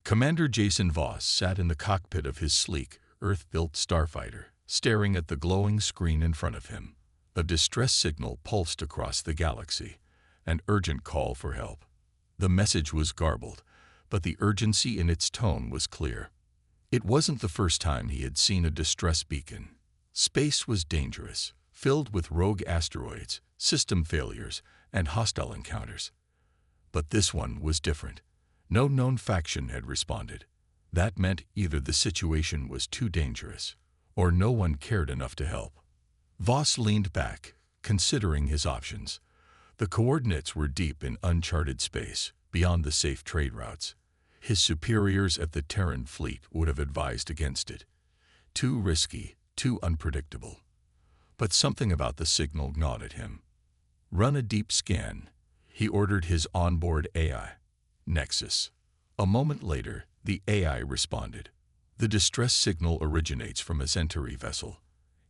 Commander Jason Voss sat in the cockpit of his sleek, Earth-built starfighter, staring at the glowing screen in front of him. A distress signal pulsed across the galaxy, an urgent call for help. The message was garbled, but the urgency in its tone was clear. It wasn't the first time he had seen a distress beacon. Space was dangerous, filled with rogue asteroids, system failures, and hostile encounters. But this one was different. No known faction had responded. That meant either the situation was too dangerous, or no one cared enough to help. Voss leaned back, considering his options. The coordinates were deep in uncharted space, beyond the safe trade routes. His superiors at the Terran fleet would have advised against it. Too risky, too unpredictable. But something about the signal gnawed at him. Run a deep scan, he ordered his onboard AI. Nexus. A moment later, the AI responded. The distress signal originates from a Centauri vessel.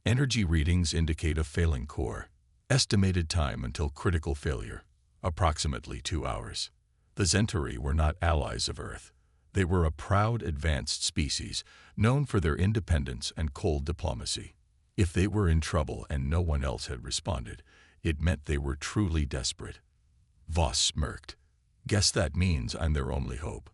Energy readings indicate a failing core. Estimated time until critical failure, approximately 2 hours. The Centauri were not allies of Earth. They were a proud, advanced species, known for their independence and cold diplomacy. If they were in trouble and no one else had responded, it meant they were truly desperate. Voss smirked. Guess that means I'm their only hope.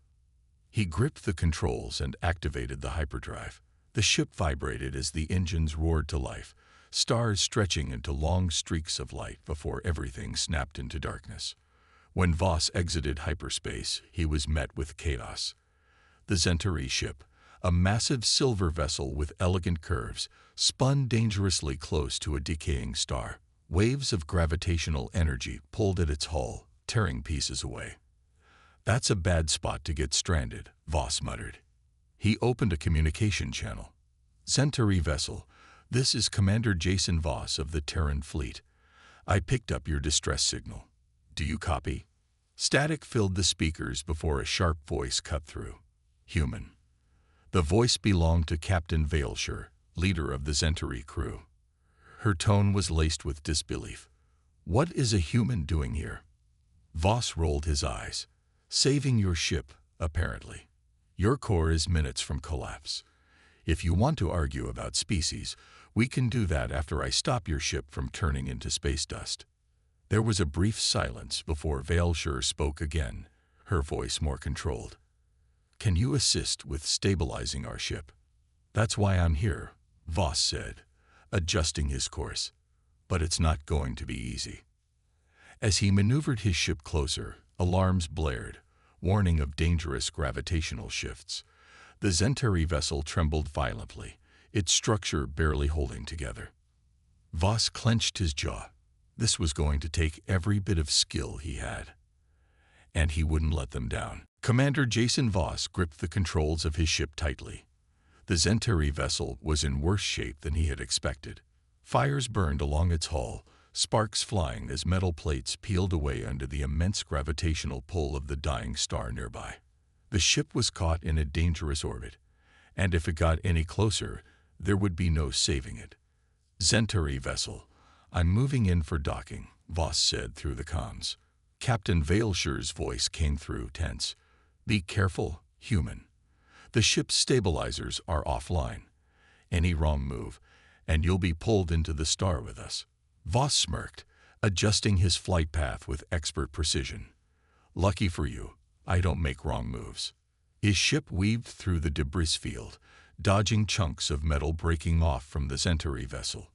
He gripped the controls and activated the hyperdrive. The ship vibrated as the engines roared to life, stars stretching into long streaks of light before everything snapped into darkness. When Voss exited hyperspace, he was met with chaos. The Centauri ship, a massive silver vessel with elegant curves, spun dangerously close to a decaying star. Waves of gravitational energy pulled at its hull, tearing pieces away. That's a bad spot to get stranded, Voss muttered. He opened a communication channel. Centauri vessel, this is Commander Jason Voss of the Terran fleet. I picked up your distress signal. Do you copy? Static filled the speakers before a sharp voice cut through. Human. The voice belonged to Captain Veilshire, leader of the Centauri crew. Her tone was laced with disbelief. What is a human doing here? Voss rolled his eyes. Saving your ship, apparently. Your core is minutes from collapse. If you want to argue about species, we can do that after I stop your ship from turning into space dust. There was a brief silence before Veilshire spoke again, her voice more controlled. Can you assist with stabilizing our ship? That's why I'm here, Voss said, adjusting his course. But it's not going to be easy. As he maneuvered his ship closer, alarms blared, warning of dangerous gravitational shifts. The Centauri vessel trembled violently, its structure barely holding together. Voss clenched his jaw. This was going to take every bit of skill he had. And he wouldn't let them down. Commander Jason Voss gripped the controls of his ship tightly. The Centauri vessel was in worse shape than he had expected. Fires burned along its hull, sparks flying as metal plates peeled away under the immense gravitational pull of the dying star nearby. The ship was caught in a dangerous orbit, and if it got any closer, there would be no saving it. Centauri vessel, I'm moving in for docking, Voss said through the comms. Captain Veilshire's voice came through, tense. Be careful, human. The ship's stabilizers are offline. Any wrong move, and you'll be pulled into the star with us. Voss smirked, adjusting his flight path with expert precision. Lucky for you, I don't make wrong moves. His ship weaved through the debris field, dodging chunks of metal breaking off from the Centauri vessel.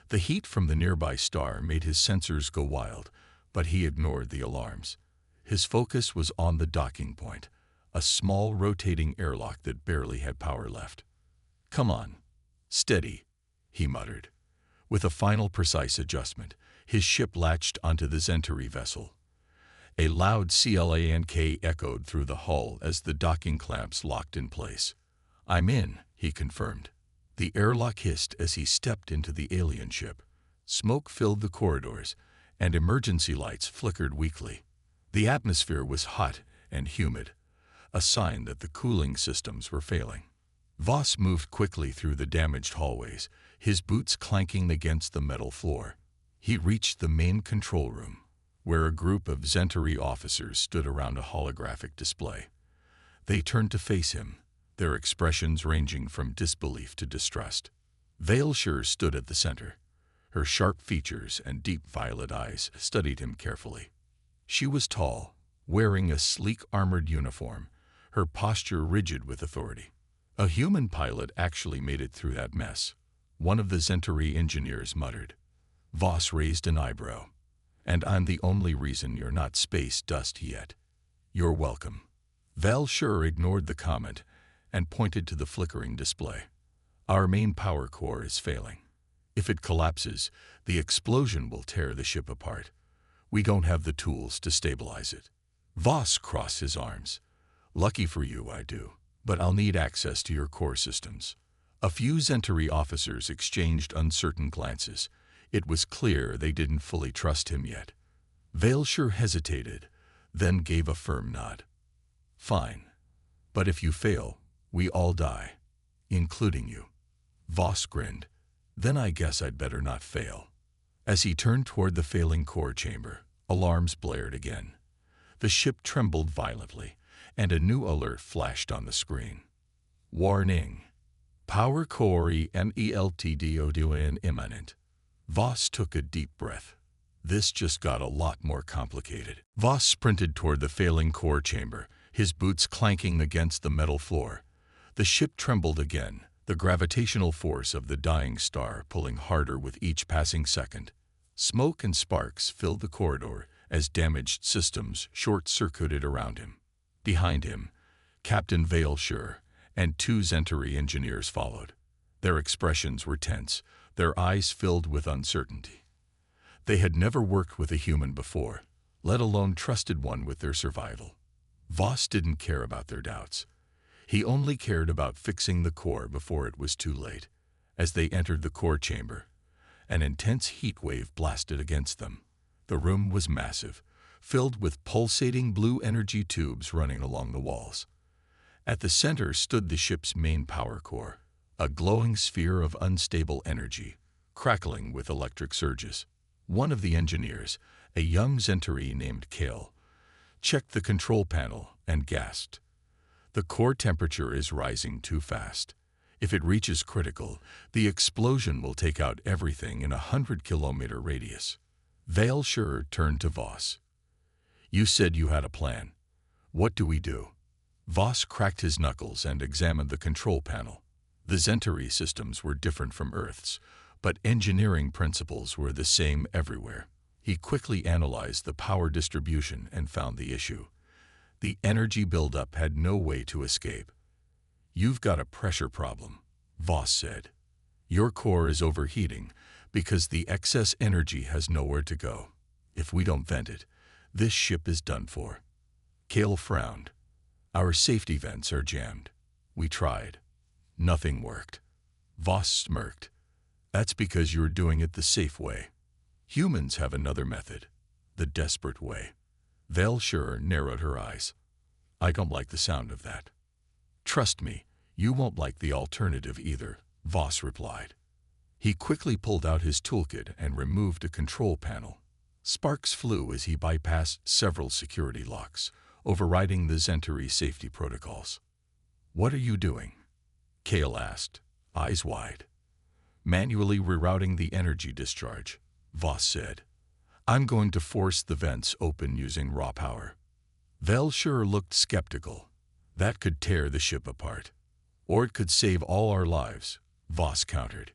The heat from the nearby star made his sensors go wild, but he ignored the alarms. His focus was on the docking point, a small rotating airlock that barely had power left. Come on. Steady, he muttered. With a final precise adjustment, his ship latched onto the Centauri vessel. A loud clank echoed through the hull as the docking clamps locked in place. I'm in, he confirmed. The airlock hissed as he stepped into the alien ship. Smoke filled the corridors, and emergency lights flickered weakly. The atmosphere was hot and humid, a sign that the cooling systems were failing. Voss moved quickly through the damaged hallways, his boots clanking against the metal floor. He reached the main control room, where a group of Centauri officers stood around a holographic display. They turned to face him, their expressions ranging from disbelief to distrust. Veilshire stood at the center. Her sharp features and deep violet eyes studied him carefully. She was tall, wearing a sleek armored uniform, her posture rigid with authority. A human pilot actually made it through that mess, one of the Zentari engineers muttered. Voss raised an eyebrow. And I'm the only reason you're not space dust yet. You're welcome. Veilshire ignored the comment and pointed to the flickering display. Our main power core is failing. If it collapses, the explosion will tear the ship apart. We don't have the tools to stabilize it. Voss crossed his arms. Lucky for you, I do. But I'll need access to your core systems. A few Zentari officers exchanged uncertain glances. It was clear they didn't fully trust him yet. Veilshire hesitated, then gave a firm nod. Fine. But if you fail, we all die, including you. Voss grinned. Then I guess I'd better not fail. As he turned toward the failing core chamber, alarms blared again. The ship trembled violently, and a new alert flashed on the screen. Warning. Power core EMELTDODN imminent. Voss took a deep breath. This just got a lot more complicated. Voss sprinted toward the failing core chamber, his boots clanking against the metal floor. The ship trembled again, the gravitational force of the dying star pulling harder with each passing second. Smoke and sparks filled the corridor as damaged systems short-circuited around him. Behind him, Captain Veilshire and two Zentari engineers followed. Their expressions were tense, their eyes filled with uncertainty. They had never worked with a human before, let alone trusted one with their survival. Voss didn't care about their doubts. He only cared about fixing the core before it was too late. As they entered the core chamber, an intense heat wave blasted against them. The room was massive, filled with pulsating blue energy tubes running along the walls. At the center stood the ship's main power core, a glowing sphere of unstable energy, crackling with electric surges. One of the engineers, a young Zentari named Kale, checked the control panel and gasped. The core temperature is rising too fast. If it reaches critical, the explosion will take out everything in a 100-kilometer radius. Veilshire turned to Voss. You said you had a plan. What do we do? Voss cracked his knuckles and examined the control panel. The Zentari systems were different from Earth's, but engineering principles were the same everywhere. He quickly analyzed the power distribution and found the issue. The energy buildup had no way to escape. You've got a pressure problem, Voss said. Your core is overheating because the excess energy has nowhere to go. If we don't vent it, this ship is done for. Kale frowned. Our safety vents are jammed. We tried. Nothing worked. Voss smirked. That's because you're doing it the safe way. Humans have another method, the desperate way. Veilshire narrowed her eyes. I don't like the sound of that. Trust me, you won't like the alternative either, Voss replied. He quickly pulled out his toolkit and removed a control panel. Sparks flew as he bypassed several security locks, overriding the Zentari safety protocols. What are you doing? Kale asked, eyes wide. Manually rerouting the energy discharge, Voss said. I'm going to force the vents open using raw power. Veilshire looked skeptical. That could tear the ship apart. Or it could save all our lives, Voss countered.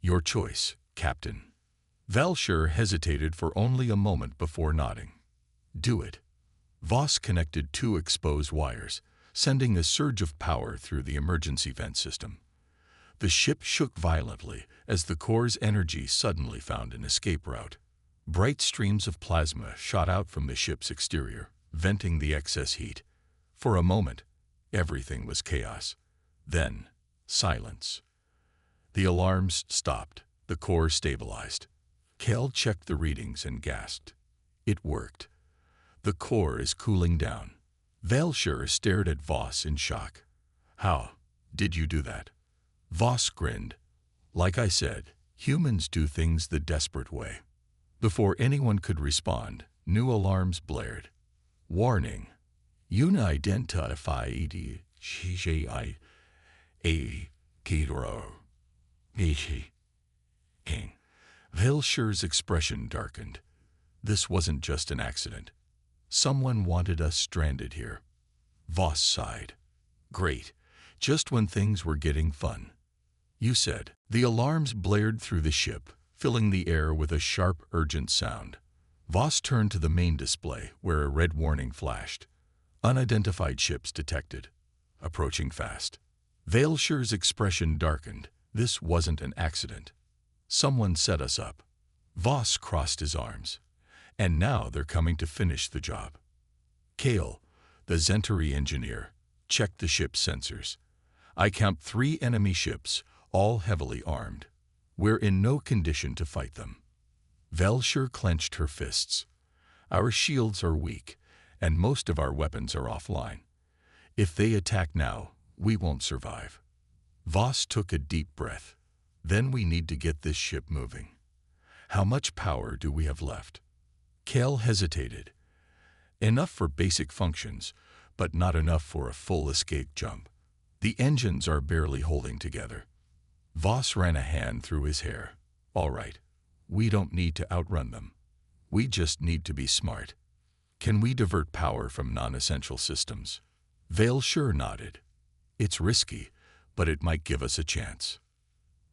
Your choice, Captain. Veilshire hesitated for only a moment before nodding. Do it. Voss connected two exposed wires, sending a surge of power through the emergency vent system. The ship shook violently as the core's energy suddenly found an escape route. Bright streams of plasma shot out from the ship's exterior, venting the excess heat. For a moment, everything was chaos. Then, silence. The alarms stopped. The core stabilized. Kale checked the readings and gasped. It worked. The core is cooling down. Veilshire stared at Voss in shock. How did you do that? Voss grinned. Like I said, humans do things the desperate way. Before anyone could respond, new alarms blared. Warning. Unidentified CGI a Kidro Nishi King. Velshir's expression darkened. This wasn't just an accident. Someone wanted us stranded here. Voss sighed. Great. Just when things were getting fun. You said. The alarms blared through the ship, filling the air with a sharp, urgent sound. Voss turned to the main display, where a red warning flashed. Unidentified ships detected. Approaching fast. Velshir's expression darkened. This wasn't an accident. Someone set us up. Voss crossed his arms. And now they're coming to finish the job. Kale, the Zentari engineer, checked the ship's sensors. I count 3 enemy ships, all heavily armed. We're in no condition to fight them. Velshir clenched her fists. Our shields are weak, and most of our weapons are offline. If they attack now, we won't survive. Voss took a deep breath. Then we need to get this ship moving. How much power do we have left? Kale hesitated. Enough for basic functions, but not enough for a full escape jump. The engines are barely holding together. Voss ran a hand through his hair. All right, we don't need to outrun them. We just need to be smart. Can we divert power from non-essential systems? Velshir nodded. It's risky, but it might give us a chance.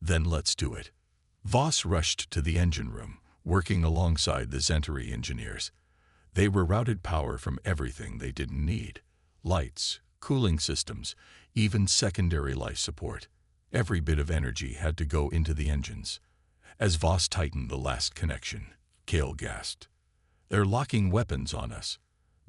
Then let's do it. Voss rushed to the engine room, working alongside the Zentari engineers. They rerouted power from everything they didn't need. Lights, cooling systems, even secondary life support. Every bit of energy had to go into the engines. As Voss tightened the last connection, Kale gasped. They're locking weapons on us.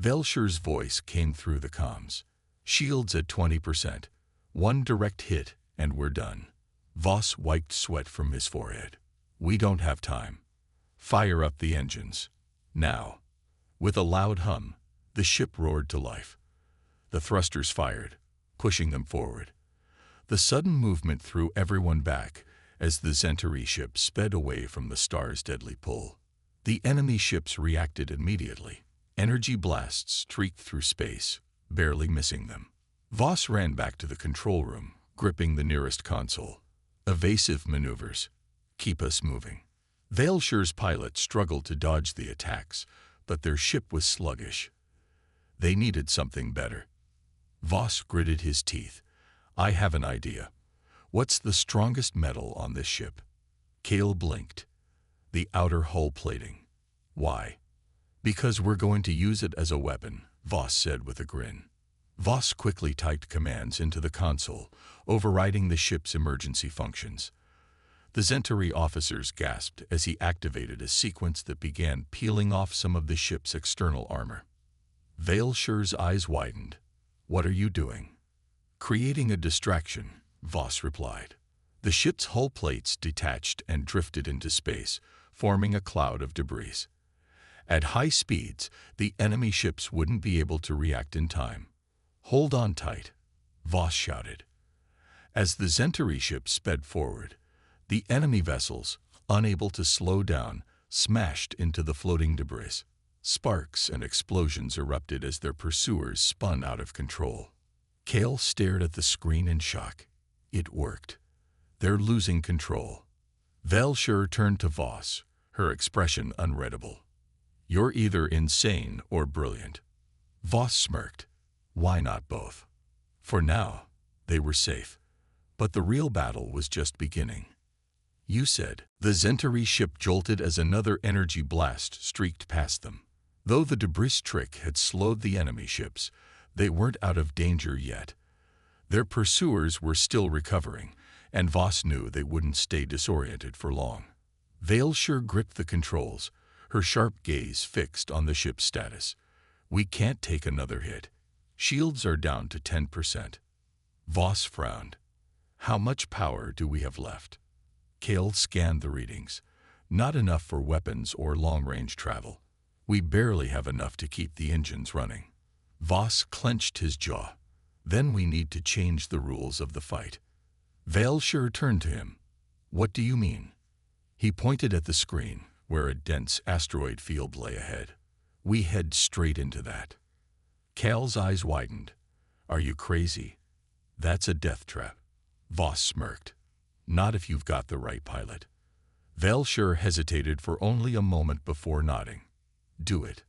Velshir's voice came through the comms. Shields at 20%. One direct hit, and we're done. Voss wiped sweat from his forehead. We don't have time. Fire up the engines. Now. With a loud hum, the ship roared to life. The thrusters fired, pushing them forward. The sudden movement threw everyone back as the Zentari ship sped away from the star's deadly pull. The enemy ships reacted immediately. Energy blasts streaked through space, barely missing them. Voss ran back to the control room, gripping the nearest console. Evasive maneuvers. Keep us moving. Velshir's pilots struggled to dodge the attacks, but their ship was sluggish. They needed something better. Voss gritted his teeth. I have an idea. What's the strongest metal on this ship? Kale blinked. The outer hull plating. Why? Because we're going to use it as a weapon, Voss said with a grin. Voss quickly typed commands into the console, overriding the ship's emergency functions. The Zentari officers gasped as he activated a sequence that began peeling off some of the ship's external armor. Velshir's eyes widened. What are you doing? Creating a distraction, Voss replied. The ship's hull plates detached and drifted into space, forming a cloud of debris. At high speeds, the enemy ships wouldn't be able to react in time. Hold on tight, Voss shouted. As the Zentari ship sped forward, the enemy vessels, unable to slow down, smashed into the floating debris. Sparks and explosions erupted as their pursuers spun out of control. Kale stared at the screen in shock. It worked. They're losing control. Velshir turned to Voss, her expression unreadable. You're either insane or brilliant. Voss smirked. Why not both? For now, they were safe. But the real battle was just beginning. You said. The Zentari ship jolted as another energy blast streaked past them. Though the debris trick had slowed the enemy ships, they weren't out of danger yet. Their pursuers were still recovering, and Voss knew they wouldn't stay disoriented for long. Velshir gripped the controls, her sharp gaze fixed on the ship's status. We can't take another hit. Shields are down to 10%. Voss frowned. How much power do we have left? Kale scanned the readings. Not enough for weapons or long-range travel. We barely have enough to keep the engines running. Voss clenched his jaw. Then we need to change the rules of the fight. Velshir turned to him. What do you mean? He pointed at the screen, where a dense asteroid field lay ahead. We head straight into that. Cal's eyes widened. Are you crazy? That's a death trap. Voss smirked. Not if you've got the right pilot. Velshire hesitated for only a moment before nodding. Do it.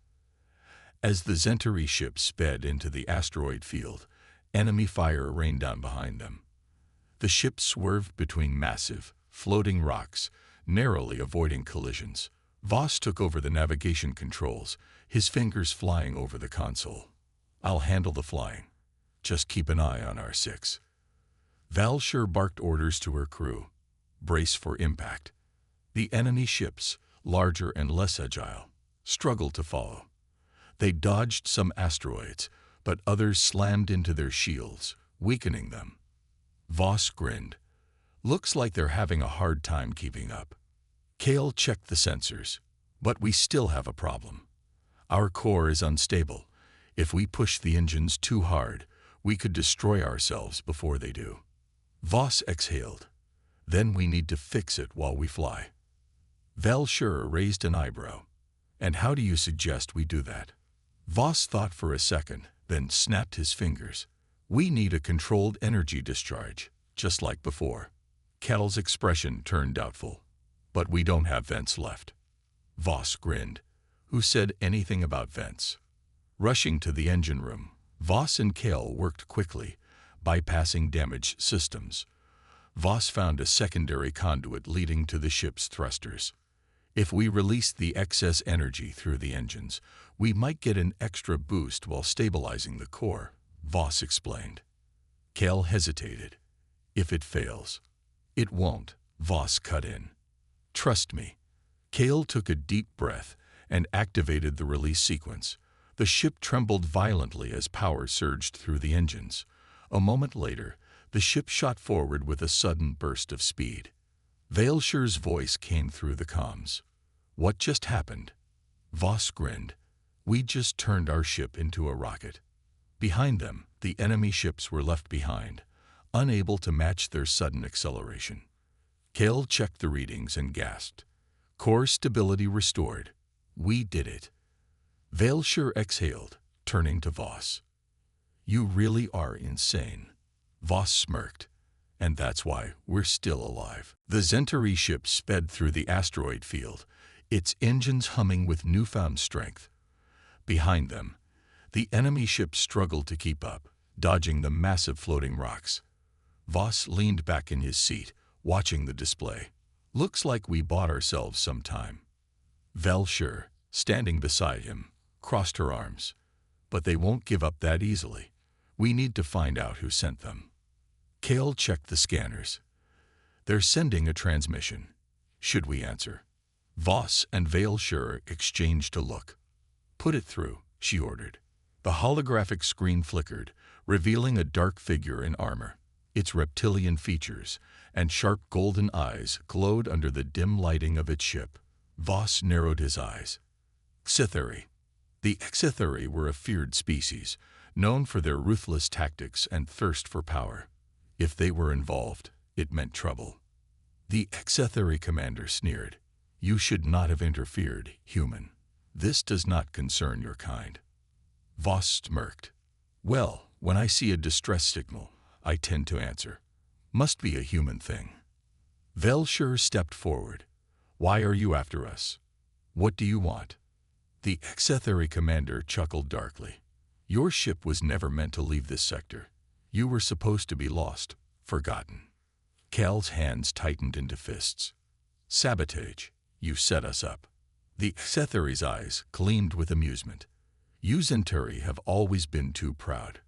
As the Zentari ship sped into the asteroid field, enemy fire rained down behind them. The ship swerved between massive, floating rocks, narrowly avoiding collisions. Voss took over the navigation controls, his fingers flying over the console. I'll handle the flying. Just keep an eye on R6. Velshire barked orders to her crew. Brace for impact. The enemy ships, larger and less agile, struggled to follow. They dodged some asteroids, but others slammed into their shields, weakening them. Voss grinned. Looks like they're having a hard time keeping up. Cal checked the sensors. But we still have a problem. Our core is unstable. If we push the engines too hard, we could destroy ourselves before they do. Voss exhaled. Then we need to fix it while we fly. Velshire raised an eyebrow. And how do you suggest we do that? Voss thought for a second, then snapped his fingers. We need a controlled energy discharge, just like before. Cal's expression turned doubtful. But we don't have vents left. Voss grinned. Who said anything about vents? Rushing to the engine room, Voss and Cal worked quickly, bypassing damaged systems. Voss found a secondary conduit leading to the ship's thrusters. If we release the excess energy through the engines, we might get an extra boost while stabilizing the core, Voss explained. Cal hesitated. If it fails. It won't, Voss cut in. Trust me. Cal took a deep breath and activated the release sequence. The ship trembled violently as power surged through the engines. A moment later, the ship shot forward with a sudden burst of speed. Velshire's voice came through the comms. What just happened? Voss grinned. We just turned our ship into a rocket. Behind them, the enemy ships were left behind, unable to match their sudden acceleration. Cal checked the readings and gasped. Core stability restored. We did it. Velshire exhaled, turning to Voss. You really are insane. Voss smirked. And that's why we're still alive. The Zentari ship sped through the asteroid field, its engines humming with newfound strength. Behind them, the enemy ship struggled to keep up, dodging the massive floating rocks. Voss leaned back in his seat, watching the display. Looks like we bought ourselves some time. Velshire, standing beside him, crossed her arms. But they won't give up that easily. We need to find out who sent them. Cal checked the scanners. They're sending a transmission. Should we answer? Voss and Velshire exchanged a look. Put it through, she ordered. The holographic screen flickered, revealing a dark figure in armor. Its reptilian features and sharp golden eyes glowed under the dim lighting of its ship. Voss narrowed his eyes. Xithari. The Xithari were a feared species, known for their ruthless tactics and thirst for power. If they were involved, it meant trouble. The Xithari commander sneered. You should not have interfered, human. This does not concern your kind. Voss smirked. Well, when I see a distress signal, I tend to answer. Must be a human thing. Velshire stepped forward. Why are you after us? What do you want? The Xithari commander chuckled darkly. Your ship was never meant to leave this sector. You were supposed to be lost, forgotten. Cal's hands tightened into fists. Sabotage. You set us up. The Xithari's eyes gleamed with amusement. You Zentari have always been too proud.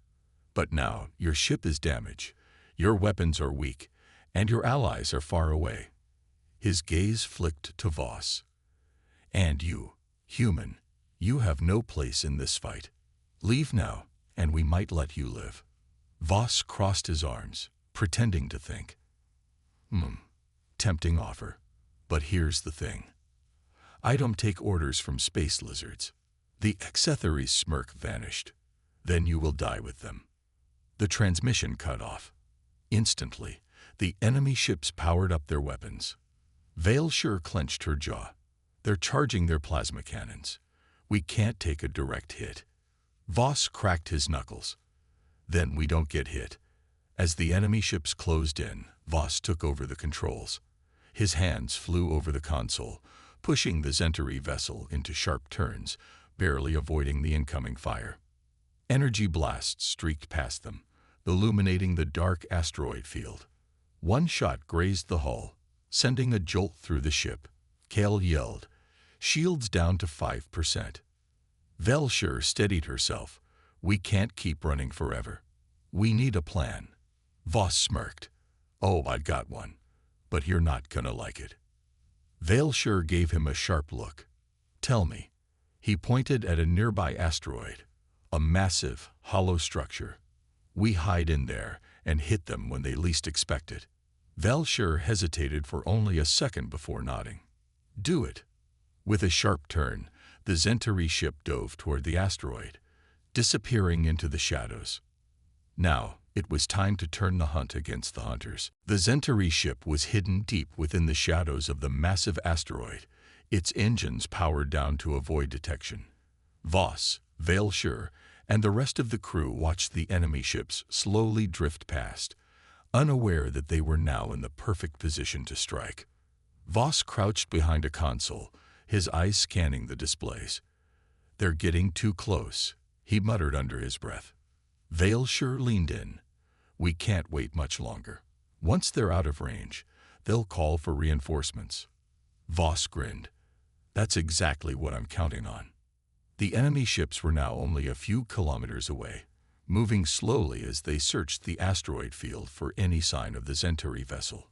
But now your ship is damaged, your weapons are weak, and your allies are far away. His gaze flicked to Voss. And you, human, you have no place in this fight. Leave now, and we might let you live. Voss crossed his arms, pretending to think. Tempting offer. But here's the thing. I don't take orders from space lizards. The Xithari's smirk vanished. Then you will die with them. The transmission cut off. Instantly, the enemy ships powered up their weapons. Velshire clenched her jaw. They're charging their plasma cannons. We can't take a direct hit. Voss cracked his knuckles. Then we don't get hit. As the enemy ships closed in, Voss took over the controls. His hands flew over the console, pushing the Centauri vessel into sharp turns, barely avoiding the incoming fire. Energy blasts streaked past them, illuminating the dark asteroid field. One shot grazed the hull, sending a jolt through the ship. Kale yelled, "Shields down to 5%. Velshire steadied herself. "We can't keep running forever. We need a plan." Voss smirked. "Oh, I got one. But you're not gonna like it." Velshire gave him a sharp look. "Tell me." He pointed at a nearby asteroid, a massive, hollow structure. "We hide in there and hit them when they least expect it." Velshire hesitated for only a second before nodding. "Do it." With a sharp turn, the Centauri ship dove toward the asteroid, disappearing into the shadows. Now, it was time to turn the hunt against the hunters. The Centauri ship was hidden deep within the shadows of the massive asteroid, its engines powered down to avoid detection. Voss, Velshire, and the rest of the crew watched the enemy ships slowly drift past, unaware that they were now in the perfect position to strike. Voss crouched behind a console, his eyes scanning the displays. "They're getting too close," he muttered under his breath. Velshire leaned in. "We can't wait much longer. Once they're out of range, they'll call for reinforcements." Voss grinned. "That's exactly what I'm counting on." The enemy ships were now only a few kilometers away, moving slowly as they searched the asteroid field for any sign of the Centauri vessel.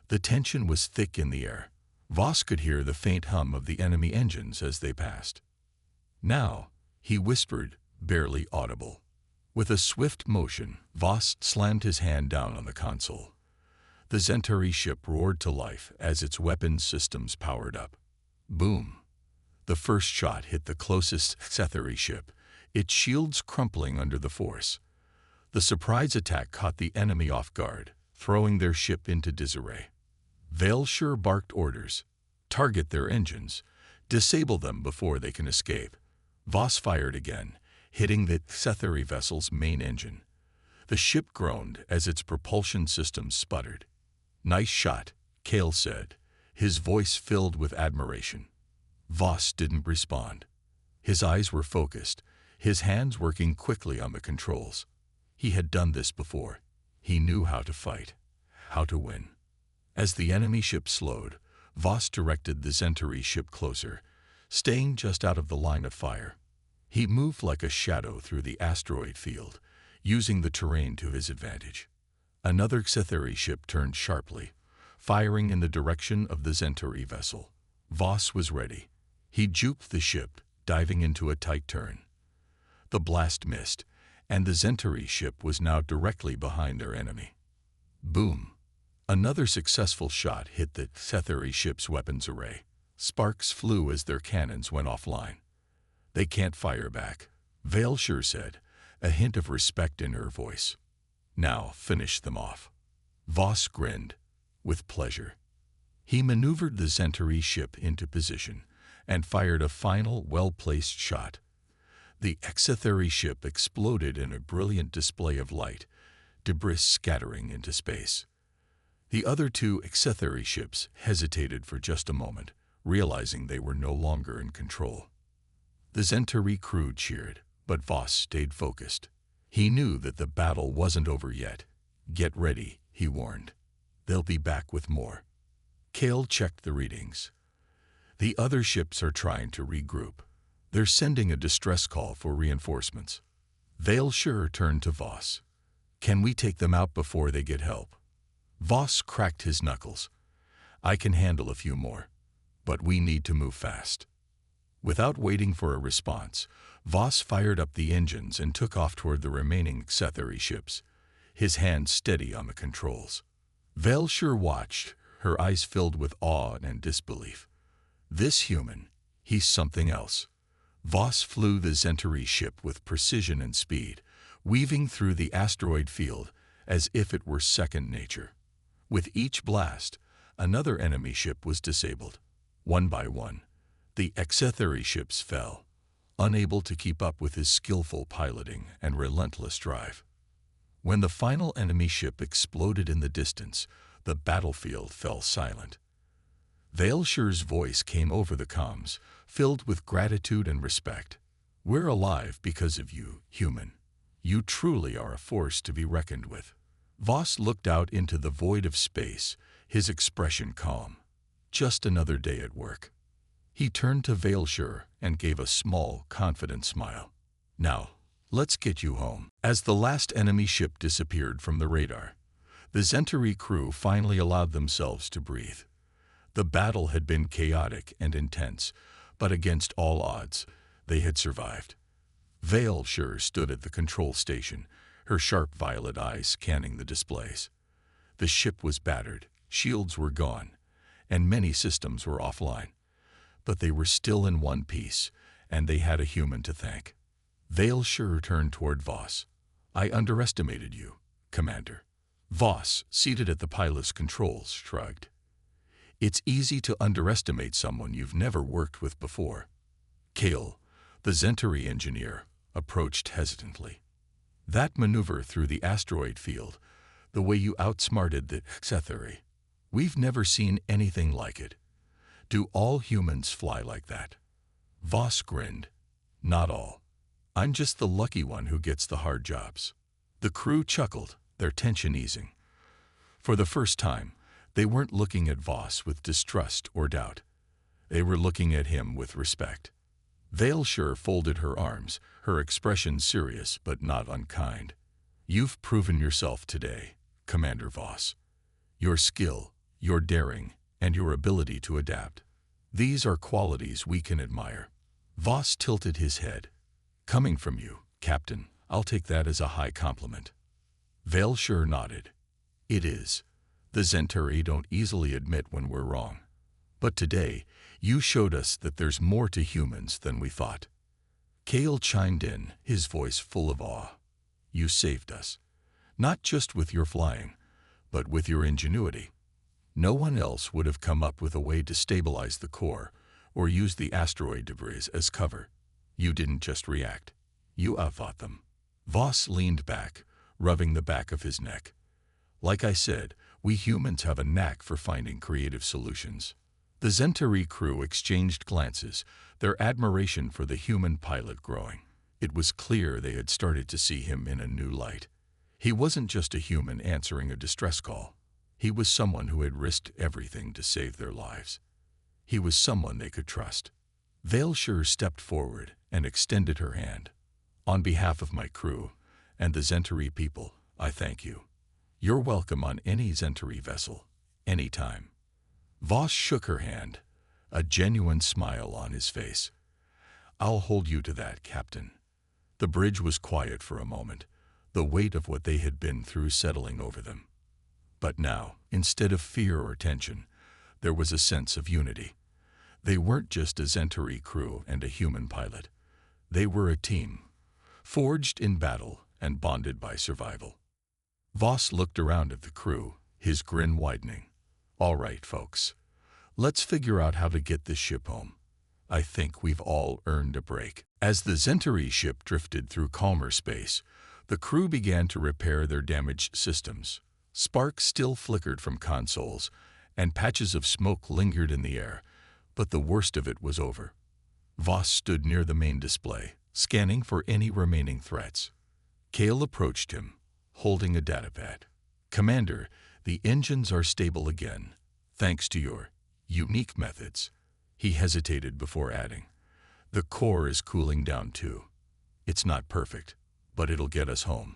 The tension was thick in the air. Voss could hear the faint hum of the enemy engines as they passed. "Now," he whispered, barely audible. With a swift motion, Voss slammed his hand down on the console. The Centauri ship roared to life as its weapons systems powered up. Boom! The first shot hit the closest Centauri ship, its shields crumpling under the force. The surprise attack caught the enemy off guard, throwing their ship into disarray. Velshire barked orders. "Target their engines. Disable them before they can escape." Voss fired again, hitting the Centauri vessel's main engine. The ship groaned as its propulsion systems sputtered. "Nice shot," Kale said, his voice filled with admiration. Voss didn't respond. His eyes were focused, his hands working quickly on the controls. He had done this before. He knew how to fight, how to win. As the enemy ship slowed, Voss directed the Centauri ship closer, staying just out of the line of fire. He moved like a shadow through the asteroid field, using the terrain to his advantage. Another Centauri ship turned sharply, firing in the direction of the Centauri vessel. Voss was ready. He juked the ship, diving into a tight turn. The blast missed, and the Centauri ship was now directly behind their enemy. Boom! Another successful shot hit the Centauri ship's weapons array. Sparks flew as their cannons went offline. "They can't fire back," Velshire said, a hint of respect in her voice. "Now finish them off." Voss grinned, with pleasure. He maneuvered the Centauri ship into position and fired a final, well-placed shot. The Centauri ship exploded in a brilliant display of light, debris scattering into space. The other two Centauri ships hesitated for just a moment, realizing they were no longer in control. The Centauri crew cheered, but Voss stayed focused. He knew that the battle wasn't over yet. "Get ready," he warned. "They'll be back with more." Kale checked the readings. "The other ships are trying to regroup. They're sending a distress call for reinforcements." Velshire turned to Voss. "Can we take them out before they get help?" Voss cracked his knuckles. "I can handle a few more, but we need to move fast." Without waiting for a response, Voss fired up the engines and took off toward the remaining Centauri ships, his hands steady on the controls. Velshire watched, her eyes filled with awe and disbelief. This human, he's something else. Voss flew the Centauri ship with precision and speed, weaving through the asteroid field as if it were second nature. With each blast, another enemy ship was disabled. One by one, the Centauri ships fell. unable to keep up with his skillful piloting and relentless drive. When the final enemy ship exploded in the distance, the battlefield fell silent. Valeshire's voice came over the comms, filled with gratitude and respect. "We're alive because of you, human. You truly are a force to be reckoned with." Voss looked out into the void of space, his expression calm. Just another day at work. He turned to Valeshire and gave a small, confident smile. "Now, let's get you home." As the last enemy ship disappeared from the radar, the Centauri crew finally allowed themselves to breathe. The battle had been chaotic and intense, but against all odds, they had survived. Valeshire stood at the control station, her sharp violet eyes scanning the displays. The ship was battered, shields were gone, and many systems were offline. But they were still in one piece, and they had a human to thank. Valeshire turned toward Voss. "I underestimated you, Commander." Voss, seated at the pilot's controls, shrugged. "It's easy to underestimate someone you've never worked with before." Kale, the Centauri engineer, approached hesitantly. "That maneuver through the asteroid field, the way you outsmarted the Centauri, we've never seen anything like it. Do all humans fly like that?" Voss grinned. "Not all. I'm just the lucky one who gets the hard jobs." The crew chuckled, their tension easing. For the first time, they weren't looking at Voss with distrust or doubt. They were looking at him with respect. Valeshire folded her arms, her expression serious but not unkind. "You've proven yourself today, Commander Voss. Your skill, your daring, and your ability to adapt. These are qualities we can admire." Voss tilted his head. "Coming from you, Captain, I'll take that as a high compliment." Valeshire nodded. "It is. The Centauri don't easily admit when we're wrong. But today, you showed us that there's more to humans than we thought." Kale chimed in, his voice full of awe. "You saved us. Not just with your flying, but with your ingenuity. No one else would have come up with a way to stabilize the core or use the asteroid debris as cover. You didn't just react. You outthought them." Voss leaned back, rubbing the back of his neck. "Like I said, we humans have a knack for finding creative solutions." The Centauri crew exchanged glances, their admiration for the human pilot growing. It was clear they had started to see him in a new light. He wasn't just a human answering a distress call. He was someone who had risked everything to save their lives. He was someone they could trust. Valeshire stepped forward and extended her hand. "On behalf of my crew and the Centauri people, I thank you. You're welcome on any Centauri vessel, anytime." Voss shook her hand, a genuine smile on his face. "I'll hold you to that, Captain." The bridge was quiet for a moment, the weight of what they had been through settling over them. But now, instead of fear or tension, there was a sense of unity. They weren't just a Centauri crew and a human pilot. They were a team, forged in battle and bonded by survival. Voss looked around at the crew, his grin widening. "All right, folks. Let's figure out how to get this ship home. I think we've all earned a break." As the Centauri ship drifted through calmer space, the crew began to repair their damaged systems. Sparks still flickered from consoles, and patches of smoke lingered in the air, but the worst of it was over. Voss stood near the main display, scanning for any remaining threats. Kale approached him, holding a datapad. "Commander, the engines are stable again, thanks to your unique methods." He hesitated before adding, "The core is cooling down too. It's not perfect, but it'll get us home."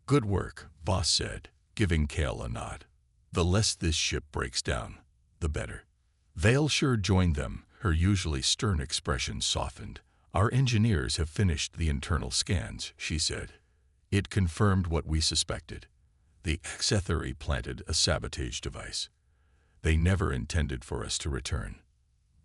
"Good work," Voss said, giving Kale a nod. "The less this ship breaks down, the better." Valeshire joined them, her usually stern expression softened. "Our engineers have finished the internal scans," she said. "It confirmed what we suspected. The Centauri planted a sabotage device. They never intended for us to return."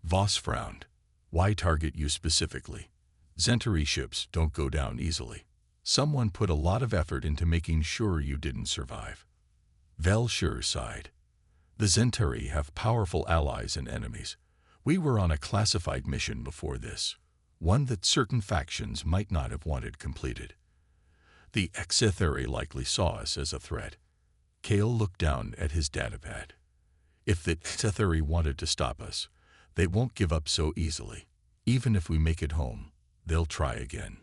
Voss frowned. "Why target you specifically? Centauri ships don't go down easily. Someone put a lot of effort into making sure you didn't survive." Valeshire sighed. "The Centauri have powerful allies and enemies. We were on a classified mission before this. one that certain factions might not have wanted completed. The Exitheri likely saw us as a threat. Kale looked down at his datapad. If the Exitheri wanted to stop us, they won't give up so easily. Even if we make it home, they'll try again.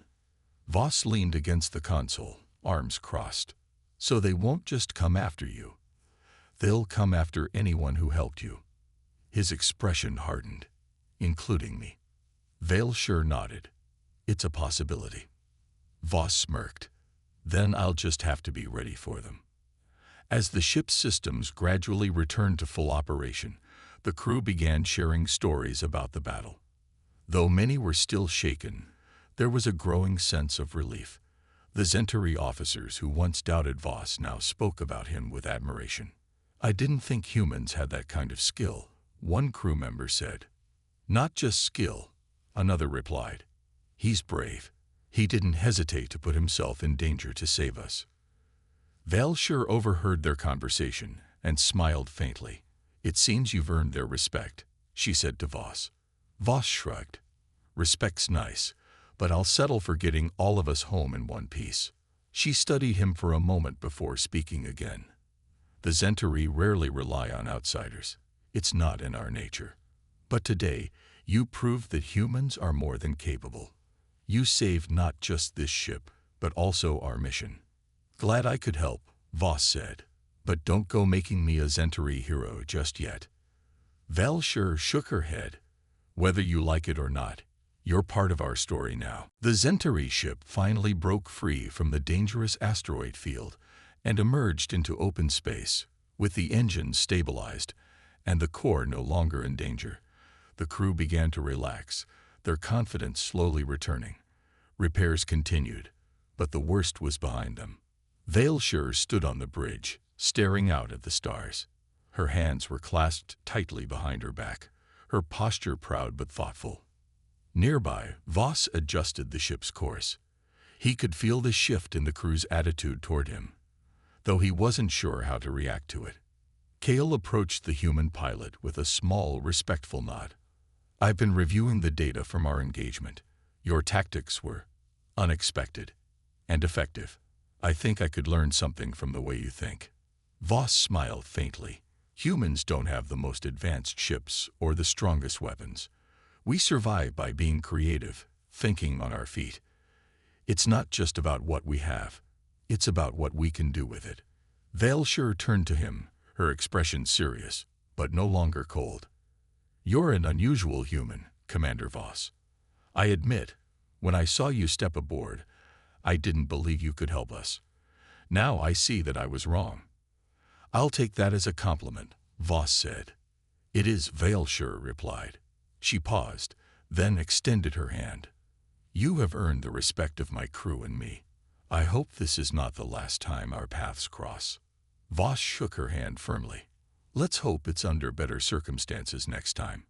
Voss leaned against the console, arms crossed. So they won't just come after you. They'll come after anyone who helped you. His expression hardened, including me. Vale sure nodded. It's a possibility. Voss smirked. Then I'll just have to be ready for them. As the ship's systems gradually returned to full operation, the crew began sharing stories about the battle. Though many were still shaken, there was a growing sense of relief. The Zentari officers who once doubted Voss now spoke about him with admiration. I didn't think humans had that kind of skill, one crew member said. Not just skill, another replied. He's brave. He didn't hesitate to put himself in danger to save us. Valshire overheard their conversation and smiled faintly. It seems you've earned their respect, she said to Voss. Voss shrugged. Respect's nice, but I'll settle for getting all of us home in one piece. She studied him for a moment before speaking again. The Zentari rarely rely on outsiders. It's not in our nature. But today, you proved that humans are more than capable. You saved not just this ship, but also our mission. Glad I could help, Voss said. But don't go making me a Zentari hero just yet. Valshire shook her head. Whether you like it or not, you're part of our story now. The Zentari ship finally broke free from the dangerous asteroid field and emerged into open space, with the engines stabilized and the core no longer in danger. The crew began to relax, their confidence slowly returning. Repairs continued, but the worst was behind them. Valeshire stood on the bridge, staring out at the stars. Her hands were clasped tightly behind her back, her posture proud but thoughtful. Nearby, Voss adjusted the ship's course. He could feel the shift in the crew's attitude toward him, though he wasn't sure how to react to it. Kale approached the human pilot with a small, respectful nod. I've been reviewing the data from our engagement. Your tactics were unexpected and effective. I think I could learn something from the way you think. Voss smiled faintly. Humans don't have the most advanced ships or the strongest weapons. We survive by being creative, thinking on our feet. It's not just about what we have. It's about what we can do with it. Valeshire turned to him, her expression serious, but no longer cold. You're an unusual human, Commander Voss. I admit, when I saw you step aboard, I didn't believe you could help us. Now I see that I was wrong. I'll take that as a compliment, Voss said. It is, Valeshire replied. She paused, then extended her hand. You have earned the respect of my crew and me. I hope this is not the last time our paths cross. Voss shook her hand firmly. Let's hope it's under better circumstances next time.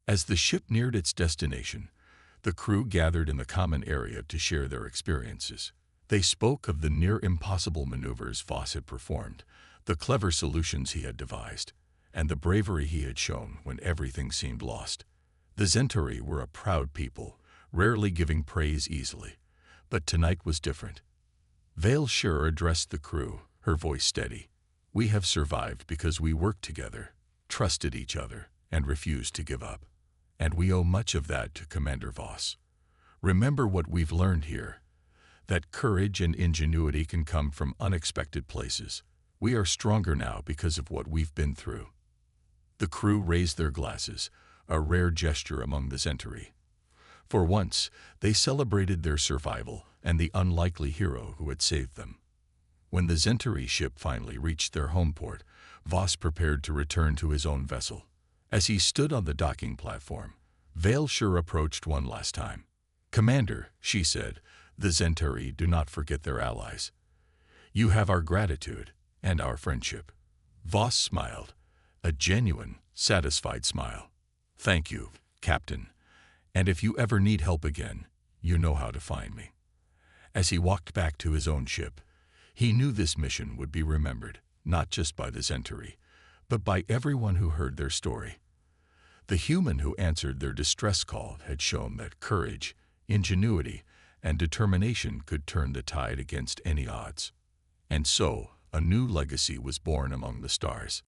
As the ship neared its destination, the crew gathered in the common area to share their experiences. They spoke of the near-impossible maneuvers Voss had performed, the clever solutions he had devised, and the bravery he had shown when everything seemed lost. The Zentari were a proud people, rarely giving praise easily, but tonight was different. Valeshire addressed the crew, her voice steady. We have survived because we worked together, trusted each other, and refused to give up. And we owe much of that to Commander Voss. Remember what we've learned here, that courage and ingenuity can come from unexpected places. We are stronger now because of what we've been through. The crew raised their glasses, a rare gesture among the Zentari. For once, they celebrated their survival and the unlikely hero who had saved them. When the Zentari ship finally reached their home port, Voss prepared to return to his own vessel. As he stood on the docking platform, Valeshire approached one last time. Commander, she said, the Zentari do not forget their allies. You have our gratitude and our friendship. Voss smiled, a genuine, satisfied smile. Thank you, Captain, and if you ever need help again, you know how to find me. As he walked back to his own ship, he knew this mission would be remembered, not just by the Zentari, but by everyone who heard their story. The human who answered their distress call had shown that courage, ingenuity, and determination could turn the tide against any odds. And so, a new legacy was born among the stars.